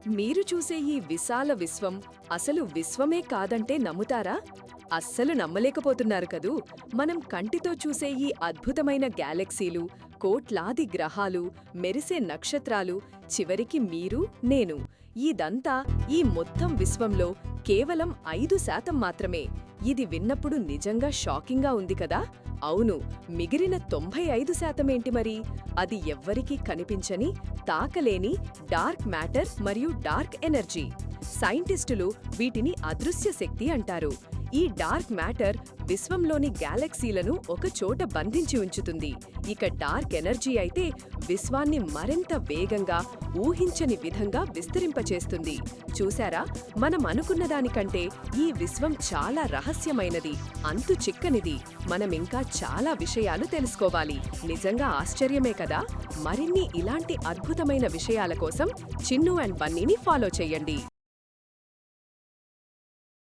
మీరు చూసే ఈ విశాల విశ్వం అసలు విశ్వమే కాదంటే నమ్ముతారా? అస్సలు నమ్మలేకపోతున్నారు కదూ! మనం కంటితో చూసే ఈ అద్భుతమైన గ్యాలక్సీలు, కోట్లాది గ్రహాలు, మెరిసే నక్షత్రాలు, చివరికి మీరు, నేను ఇదంతా ఈ మొత్తం విశ్వంలో కేవలం 5% మాత్రమే. ఇది విన్నప్పుడు నిజంగా షాకింగ్గా ఉంది కదా? అవును, మిగిలిన 95% ఏంటి మరి? అది ఎవ్వరికీ కనిపించని, తాకలేని డార్క్ మ్యాటర్ మరియు డార్క్ ఎనర్జీ. సైంటిస్టులు వీటిని అదృశ్య శక్తి అంటారు. ఈ డార్క్ మ్యాటర్ విశ్వంలోని గ్యాలక్సీలను ఒక చోట బంధించి ఉంచుతుంది. ఇక డార్క్ ఎనర్జీ అయితే విశ్వాన్ని మరింత వేగంగా, ఊహించని విధంగా విస్తరింపచేస్తుంది. చూశారా, మనం అనుకున్న దానికంటే ఈ విశ్వం చాలా రహస్యమైనది, అంతు చిక్కనిది. మనం ఇంకా చాలా విషయాలు తెలుసుకోవాలి. నిజంగా ఆశ్చర్యమే కదా? మరిన్ని ఇలాంటి అద్భుతమైన విషయాల కోసం చిన్ను అండ్ బన్నీని ఫాలో చేయండి.